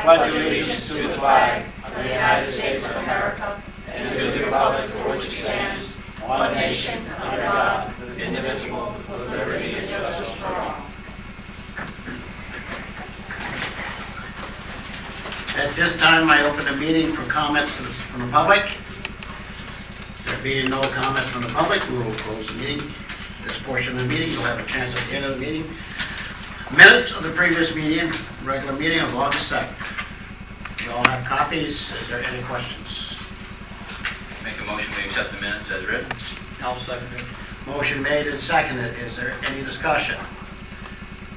pledge allegiance to the flag of the United States of America and to the republic for which it stands, one nation, under God, indivisible, with liberty and justice for all. At this time, I open the meeting for comments from the public. There being no comments from the public, we will close the meeting. This portion of the meeting, you'll have a chance at the end of the meeting. Minutes of the previous meeting, regular meeting of August 2nd. You all have copies. Is there any questions? Make a motion, we accept the minutes as written. I'll second it. Motion made and seconded. Is there any discussion?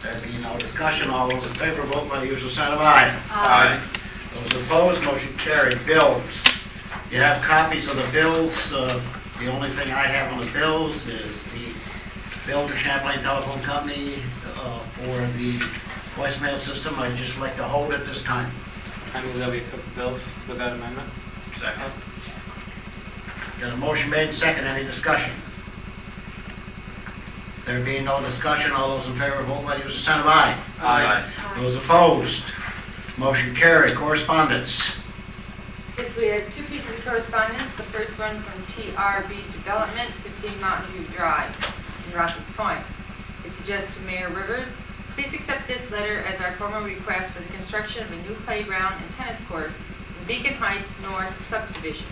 There being no discussion, all those in favor vote by the usual sign of aye. Aye. Those opposed, motion carried. Bills. You have copies of the bills. The only thing I have on the bills is the bill to Champlain Telephone Company for the voicemail system. I'd just like to hold it this time. I move that we accept the bills with that amendment. Second. Got a motion made and second. Any discussion? There being no discussion, all those in favor vote by the usual sign of aye. Aye. Those opposed, motion carried. Correspondence. Yes, we have two pieces of correspondence. The first one from TRB Development, 15 Mountain View Drive in Rouses Point. It suggests to Mayor Rivers, please accept this letter as our formal request for the construction of a new playground and tennis courts in Beacon Heights North subdivision.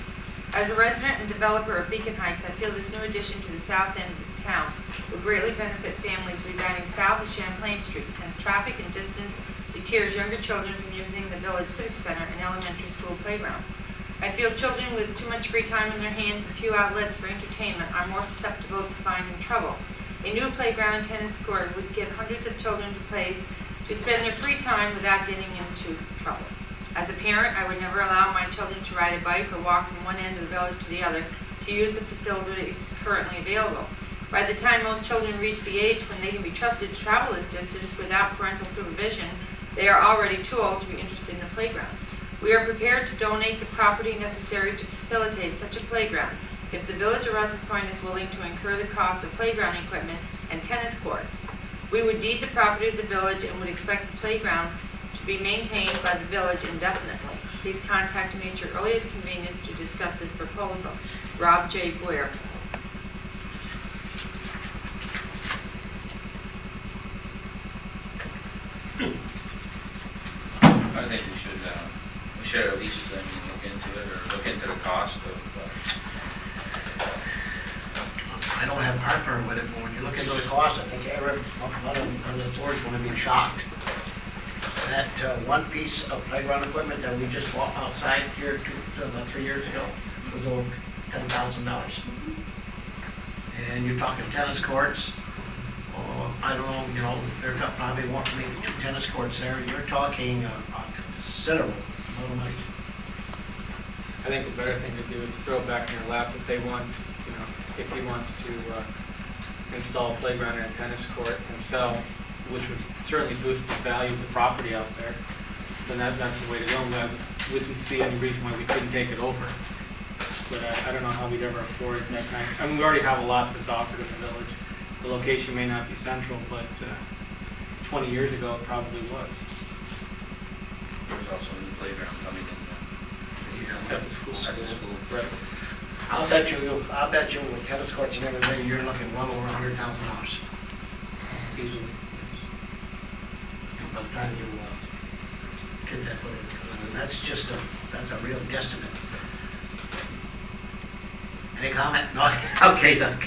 As a resident and developer of Beacon Heights, I feel this new addition to the south end of the town will greatly benefit families residing south of Champlain Street, since traffic and distance deters younger children from using the Village Civic Center and elementary school playground. I feel children with too much free time in their hands and few outlets for entertainment are more susceptible to finding trouble. A new playground and tennis court would give hundreds of children to spend their free time without getting into trouble. As a parent, I would never allow my children to ride a bike or walk from one end of the village to the other to use the facilities currently available. By the time most children reach the age when they can be trusted to travel this distance without parental supervision, they are already too old to be interested in the playground. We are prepared to donate the property necessary to facilitate such a playground if the Village of Rouses Point is willing to incur the cost of playground equipment and tennis courts. We would deed the property to the village and would expect the playground to be maintained by the village indefinitely. Please contact me at your earliest convenience to discuss this proposal. Rob J. Boyer. I think we should at least, look into it, or look into the cost of, I don't have heartburn with it, but when you look into the cost, I think every one of the board's going to be shocked. That one piece of playground equipment that we just bought outside here about 3 years ago was over $10,000. And you're talking tennis courts. I don't know, they're probably wanting maybe 2 tennis courts there. You're talking a considerable amount of money. I think the better thing to do is throw it back in your lap if they want, if he wants to install a playground and a tennis court himself, which would certainly boost the value of the property out there, then that's the way to go. I wouldn't see any reason why we couldn't take it over. But I don't know how we'd ever afford that kind of, I mean, we already have a lot that's offered in the village. The location may not be central, but 20 years ago it probably was. there's also a new playground coming in. At the school. Right. I'll bet you with tennis courts and everything, you're looking well over $100,000 Easily. by the time you get that put in. I mean, that's a real guesstimate. Any comment? No? Okay, then.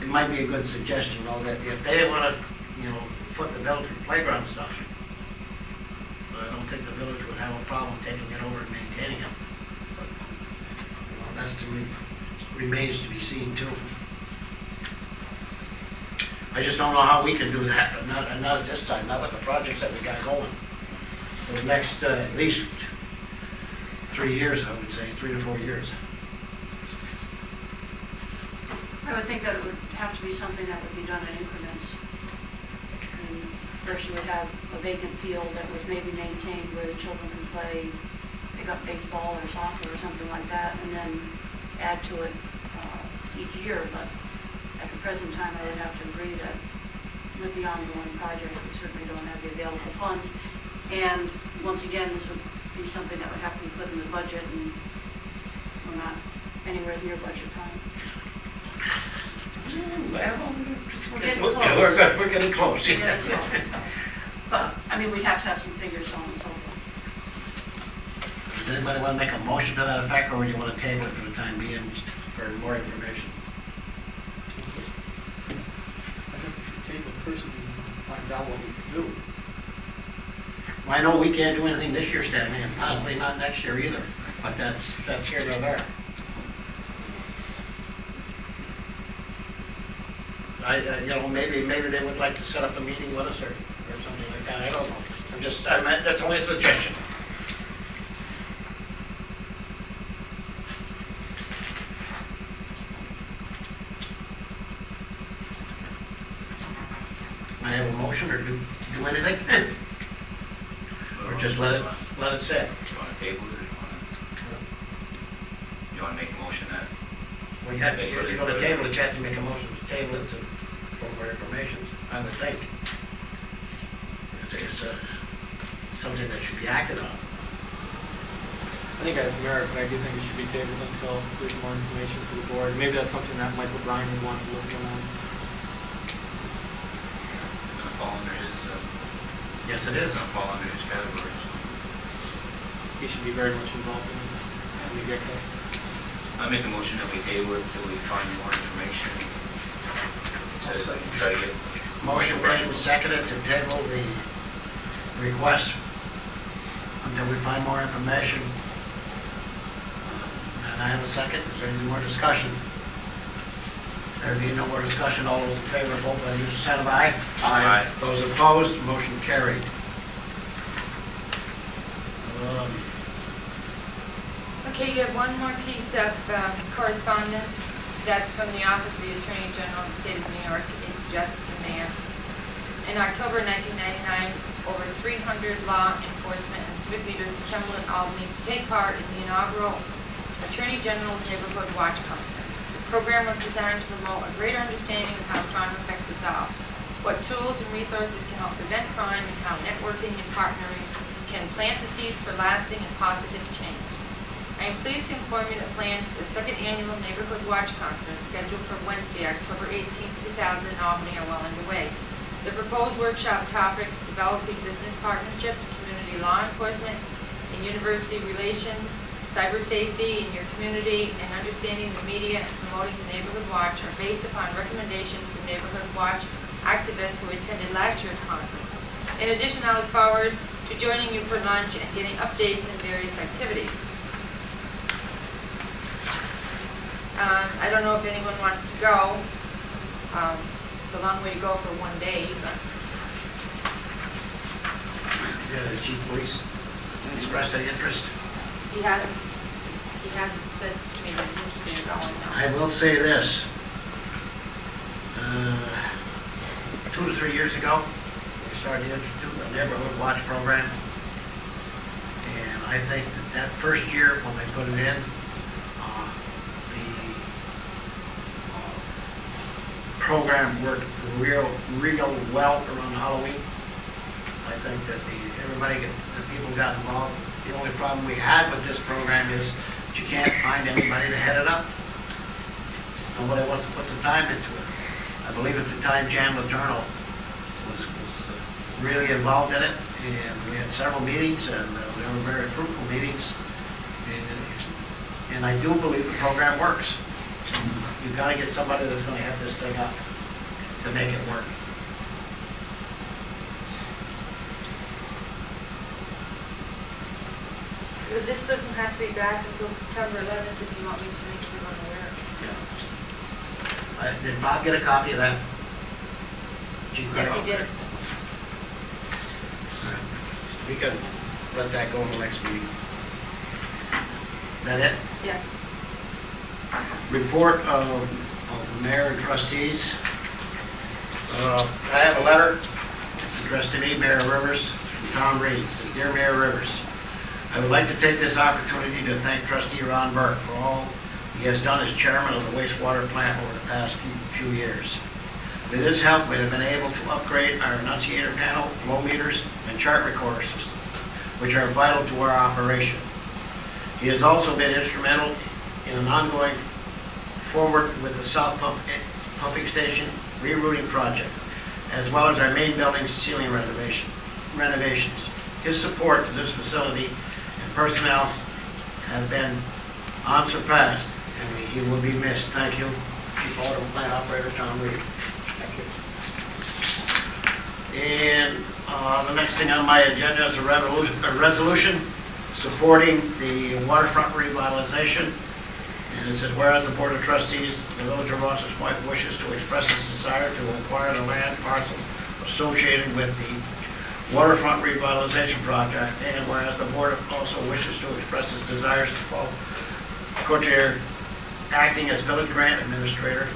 It might be a good suggestion, that if they want to, foot the bill for playground stuff, I don't think the village would have a problem taking it over and maintaining it. That's remains to be seen too. I just don't know how we can do that, but not at this time, not with the projects that we got going. For the next at least 3 years, I would say, 3 to 4 years. I would think that it would have to be something that would be done in increments. And first you would have a vacant field that was maybe maintained where the children can play, pick up baseball or soccer or something like that, and then add to it each year. But at the present time, I would have to agree that with the ongoing project, we certainly don't have the available funds. And once again, this would be something that would have to be put in the budget, and we're not anywhere near budget time. We're getting close. Yeah, we're getting close. We're getting close. But, I mean, we have to have some figures on and so forth. Does anybody want to make a motion to that effect, or do you want to table it for the time being for more information? I think we should take it first and find out what we can do. Well, I know we can't do anything this year, Stanley, and possibly not next year either, but that's here or there. Maybe they would like to set up a meeting with us or something like that, I don't know. That's only a suggestion. I have a motion or do anything? Or just let it sit? You want to table it, or you want to make a motion that? Well, you have to, if you're going to table it, you have to make a motion to table it for more information, I would think. It's something that should be acted on. I think it has merit, but I do think it should be tabled until there's more information for the board. Maybe that's something that Michael Bryan would want to look at. It's going to fall under his, Yes, it it's is. going to fall under his category, so. He should be very much involved in it when we get there. I make a motion that we table it until we find more information. So try to get. Motion made and seconded to table the request until we find more information. And I have a second. Is there any more discussion? There being no more discussion, all those in favor, vote by the usual sign of aye. Aye. Those opposed, motion carried. Okay, you have one more piece of correspondence. That's from the Office of the Attorney General of the State of New York. It's just to the mayor. In October 1999, over 300 law enforcement and civic leaders assembled in Albany to take part in the inaugural Attorney General's Neighborhood Watch Conference. The program was designed to promote a greater understanding of how crime affects us all, what tools and resources can help prevent crime, and how networking and partnering can plant the seeds for lasting and positive change. I am pleased to inform you that plans for the second annual Neighborhood Watch Conference, scheduled for Wednesday, October 18, 2000 in Albany, are well underway. The proposed workshop topics: developing business partnerships, community law enforcement, and university relations, cyber safety in your community, and understanding the media and promoting the Neighborhood Watch, are based upon recommendations from Neighborhood Watch activists who attended last year's conference. In addition, I look forward to joining you for lunch and getting updates on various activities. I don't know if anyone wants to go. It's a long way to go for one day, but Yeah, the chief police expressed any interest. he hasn't said to me that he's interested in going now. I will say this. 2 to 3 years ago, we started to do a neighborhood watch program. And I think that first year when they put it in, the program worked real well around Halloween. I think that the people got involved. The only problem we had with this program is that you can't find anybody to head it up. Nobody wants to put the time into it. I believe at the time Jan Letourneau was really involved in it, and we had several meetings, and they were very fruitful meetings. And I do believe the program works. You've got to get somebody that's going to have this thing up to make it work. But this doesn't have to be back until September 11th if you want me to make everyone aware. Did Bob get a copy of that? Yes, he did. We can let that go in the next meeting. Is that it? Yes. Report of the mayor and trustees. I have a letter. It's addressed to me, Mayor Rivers, from Tom Reed. It says, "Dear Mayor Rivers, I would like to take this opportunity to thank Trustee Ron Burke for all he has done as chairman of the wastewater plant over the past few years. With his help, we have been able to upgrade our enunciator panel, flow meters, and chart recorder which are vital to our operation. He has also been instrumental in an ongoing forward with the South Pumping Station rerouting project, as well as our main building ceiling renovations. His support to this facility and personnel have been unsurpassed, and he will be missed. Thank you, Chief Water Plant Operator Tom Reed. Thank you. And the next thing on my agenda is a resolution supporting the waterfront revitalization. And it says, whereas the Board of Trustees of the Village of Rouses Point wishes to express its desire to acquire the land parcels associated with the waterfront revitalization project, and whereas the Board also wishes to express its desires to Courtier, acting as village grant administrator,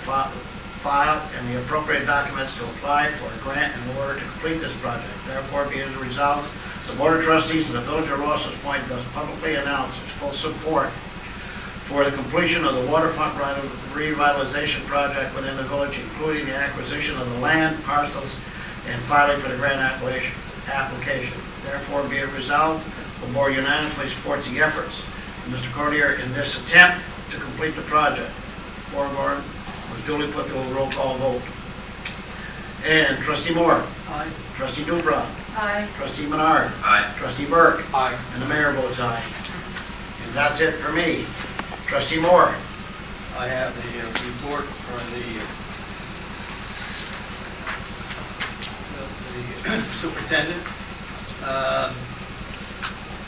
file and the appropriate documents to apply for a grant in order to complete this project. Therefore, be it resolved, the Board of Trustees of the Village of Rouses Point does publicly announce its full support for the completion of the waterfront revitalization project within the village, including the acquisition of the land parcels and filing for the grant application. Therefore, be it resolved, the Board unanimously supports the efforts of Mr. Courtier in this attempt to complete the project. Forewarned was duly put to a roll call vote. And Trustee Moore. Aye. Trustee Dubrow. Aye. Trustee Menard. Aye. Trustee Burke. Aye. And the mayor votes aye. And that's it for me. Trustee Moore. I have the report from the superintendent,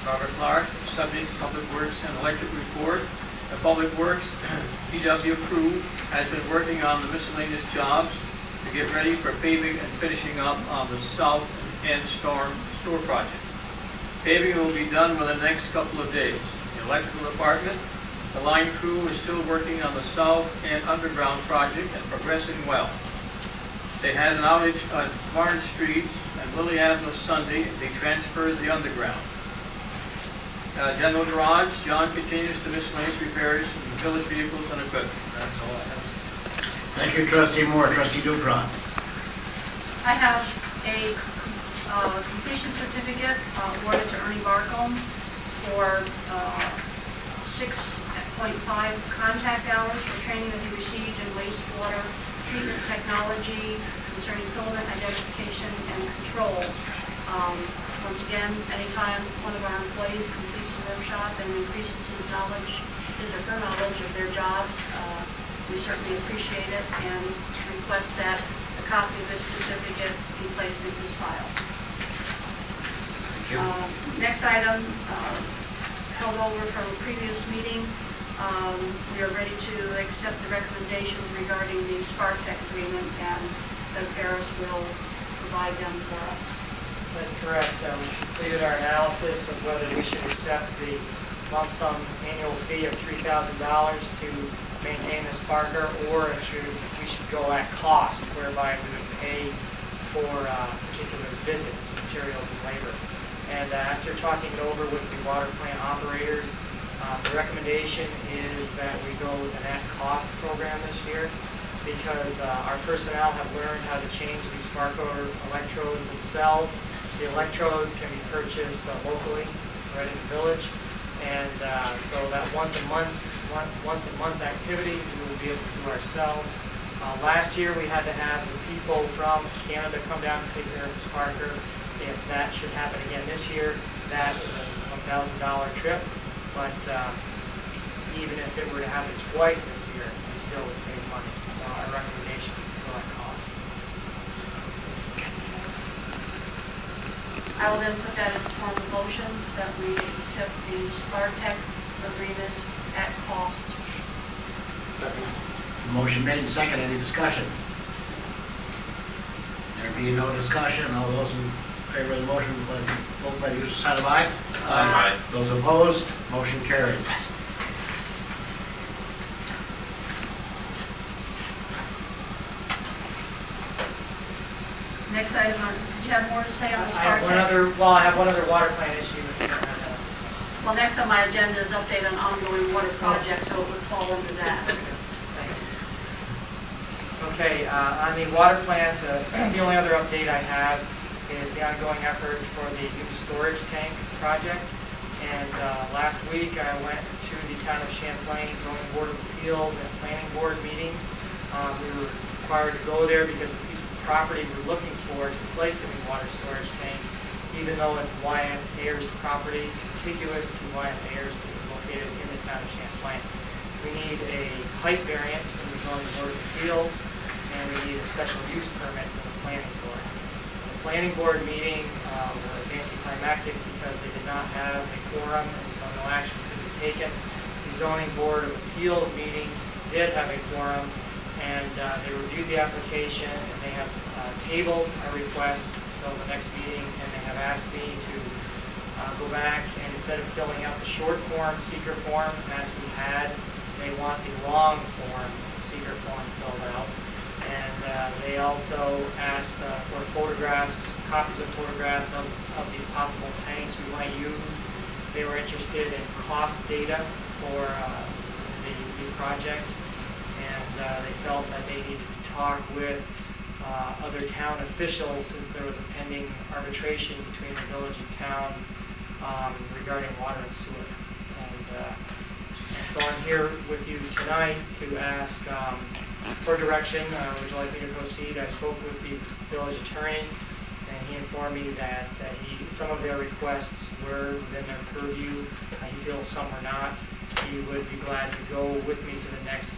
Robert Clark, subject Public Works and Electric Report. The Public Works PW crew has been working on the miscellaneous jobs to get ready for paving and finishing up on the south end storm sewer project. Paving will be done within the next couple of days. The electrical department, the line crew is still working on the south end underground project and progressing well. They had an outage on Barn Street and Lily Avenue Sunday. They transferred the underground. General garage, John continues to miscellaneous repairs of the village vehicles and equipment. That's all I have. Thank you, Trustee Moore. Trustee Dubrow. I have a completion certificate awarded to Ernie Barcombe for 6.5 contact hours for training that he received in wastewater treatment technology concerning filament identification and control. Once again, anytime one of our employees completes a workshop and increases his knowledge, his or her knowledge of their jobs, we certainly appreciate it and request that a copy of this certificate be placed in his file. Next item, held over from a previous meeting, we are ready to accept the recommendations regarding the Spartech agreement, and Doug Ferris will provide them for us. That's correct. We completed our analysis of whether we should accept the lump sum annual fee of $3,000 to maintain the Sparker, or we should go at cost, whereby we would pay for particular visits, materials, and labor. And after talking it over with the water plant operators, the recommendation is that we go with an at-cost program this year, because our personnel have learned how to change these Sparker electrodes themselves. The electrodes can be purchased locally, right in the village, and so that once a month activity we will be able to do ourselves. Last year we had to have the people from Canada come down and take care of the Sparker. If that should happen again this year, that is a $1,000 trip, but even if it were to happen twice this year, we still would save money. So our recommendation is to go at cost. I will then put that in the form of motion that we accept the Spartech agreement at cost. Second. Motion made and second. Any discussion? There being no discussion, all those in favor of the motion, vote by the use of sign of aye. Aye. Those opposed, motion carried. Next item, did you have more to say on the I have Spartech? one other water plant issue. Well, next on my agenda is update on ongoing water projects, so it would fall under that. Okay, on the water plant, the only other update I have is the ongoing effort for the new storage tank project. And last week, I went to the Town of Champlain Zoning Board of Appeals and Planning Board meetings. We were required to go there because the piece of property we're looking for to place the new water storage tank, even though it's Wyatt Ayers property, contiguous to Wyatt Ayers, located in the Town of Champlain. We need a height variance from the Zoning Board of Appeals, and we need a special use permit from the Planning Board. The Planning Board meeting was anticlimactic because they did not have a quorum, and so no action could be taken. The Zoning Board of Appeals meeting did have a quorum, and they reviewed the application, and they have tabled our request until the next meeting, and they have asked me to go back, and instead of filling out the short form, seeker form, as we had, they want the long form, seeker form filled out. And they also asked for photographs, copies of photographs of the possible tanks we might use. They were interested in cost data for the project, and they felt that they needed to talk with other town officials since there was a pending arbitration between the village and town regarding water and sewer. And so I'm here with you tonight to ask for direction. Would you like me to proceed? I spoke with the village attorney, and he informed me that some of their requests were within their purview. He feels some were not. He would be glad to go with me to the next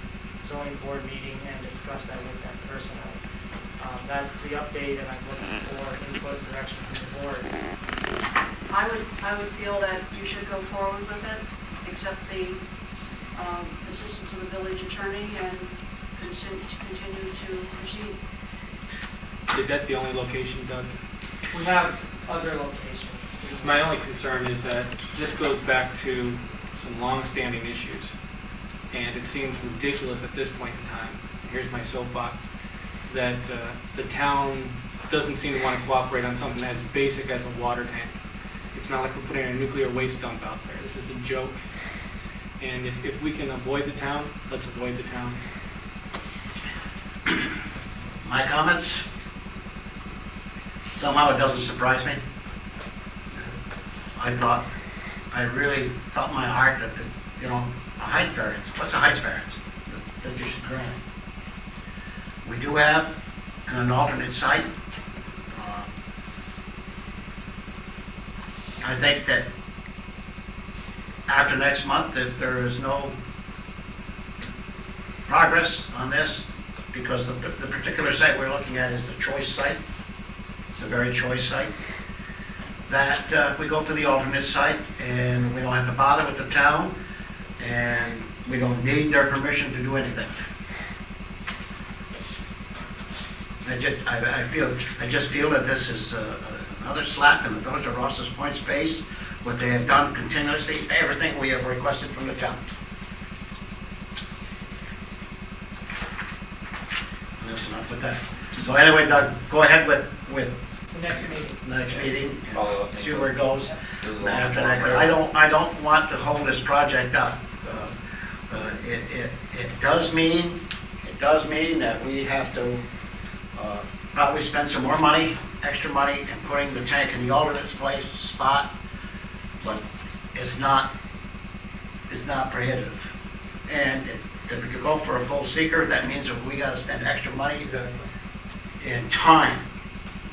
zoning board meeting and discuss that with them personally. That's the update, and I'm looking for input and direction from the board. I would feel that you should go forward with it, accept the assistance of the village attorney, and continue to proceed. Is that the only location, Doug? We have other locations. My only concern is that this goes back to some long-standing issues, and it seems ridiculous at this point in time. Here's my soapbox, that the town doesn't seem to want to cooperate on something as basic as a water tank. It's not like we're putting a nuclear waste dump out there. This is a joke. And if we can avoid the town, let's avoid the town. My comments, somehow it doesn't surprise me. I really felt in my heart that, a height variance, what's a height variance? That you should grant. We do have an alternate site. I think that after next month, if there is no progress on this, because the particular site we're looking at is the choice site, it's a very choice site, that we go to the alternate site, and we don't have to bother with the town, and we don't need their permission to do anything. I just feel that this is another slap in the village of Rouses Point's face, what they have done continuously, everything we have requested from the town. And that's enough with that. So anyway, Doug, go ahead with The next meeting. next meeting, Follow up. see where it goes. Do the After long that, form. I don't want to hold this project up. It does mean that we have to probably spend some more money, extra money, in putting the tank in the alternate spot, but it's not prohibitive. And if we could go for a full seeker, that means that we got to spend extra money in time,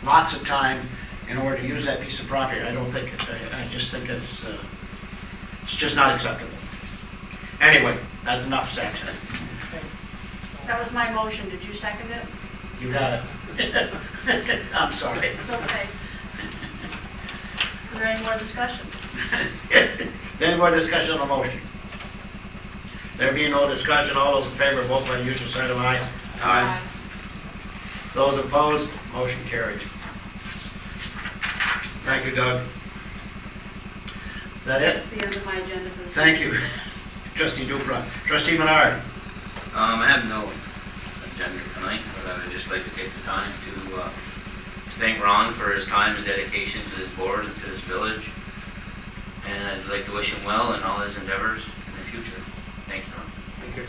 lots of time, in order to use that piece of property. I just think it's just not acceptable. Anyway, that's enough said. That was my motion. Did you second it? You got it. I'm sorry. It's okay. Is there any more discussion? Any more discussion on the motion? There being no discussion, all those in favor, vote by usual sign of aye. Aye. Those opposed, motion carried. Thank you, Doug. Is that it? That's the end of my agenda for this. Thank you, Trustee Dupra. Trustee Menard. I have no agenda tonight, but I would just like to take the time to thank Ron for his time and dedication to this board and to this village. And I'd like to wish him well in all his endeavors in the future. Thank you, Ron. Thank you.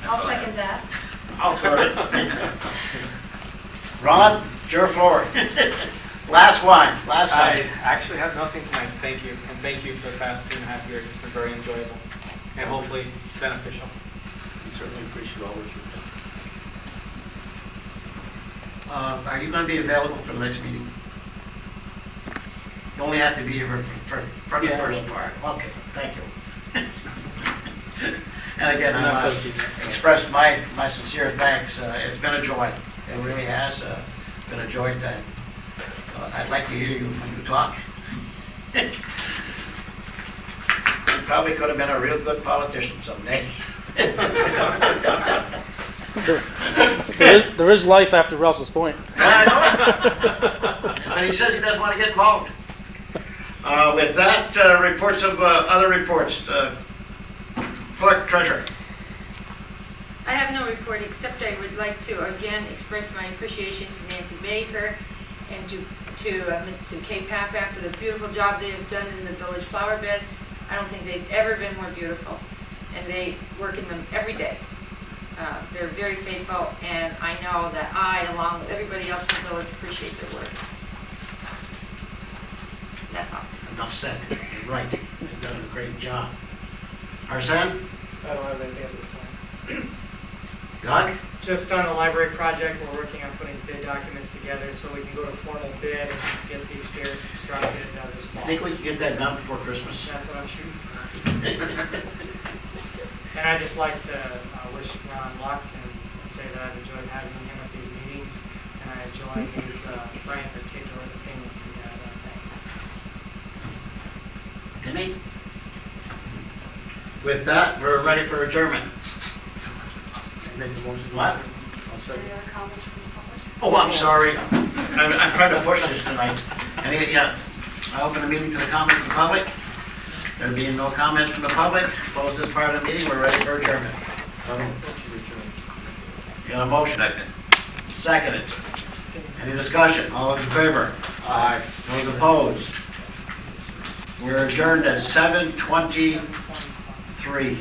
I'll second that. I'll start it. Ron, it's your floor. Last one, last I one. actually have nothing tonight, thank you, and thank you for the past 2.5 years, it's been very enjoyable, and hopefully beneficial. We certainly appreciate all what you've done. Are you going to be available for the next meeting? You only have to be here for the Yeah, I first will. part. Okay, thank you. And again, I'm I not want coaching to yet, so. express my sincere thanks. It's been a joy. It really has been a joy. That I'd like to hear you when you talk. You probably could have been a real good politician someday. There is life after Rouses Point. I know it. But he says he doesn't want to get involved. With that, reports of other reports. Clerk, treasurer. I have no report, except I would like to again express my appreciation to Nancy Baker and to Kay Papak for the beautiful job they have done in the village flower beds. I don't think they've ever been more beautiful, and they work in them every day. They're very faithful, and I know that I, along with everybody else in the village, appreciate their work. That's all. Enough said. You're right. You've done a great job. Arsen? I don't have anything at this time. Doug? Just on the library project, we're working on putting bid documents together so we can go to formal bid and get these stairs constructed this I fall. think we can get that done before Christmas. That's what I'm shooting for. And I'd just like to wish Ron luck and say that I've enjoyed having him at these meetings, and I enjoy his frank, articulate opinions he has on things. Timmy? With that, we're ready for adjournment. Make the motion. What? I'll Any second. other comments from the public? Oh, I'm sorry. I'm trying to push this tonight. I open the meeting to the comments of the public. There being no comments from the public, close this part of the meeting, we're ready for adjournment. You got a motion? Second. Seconded. Any discussion? All those in favor? Aye. Those opposed? We're adjourned at 7:23.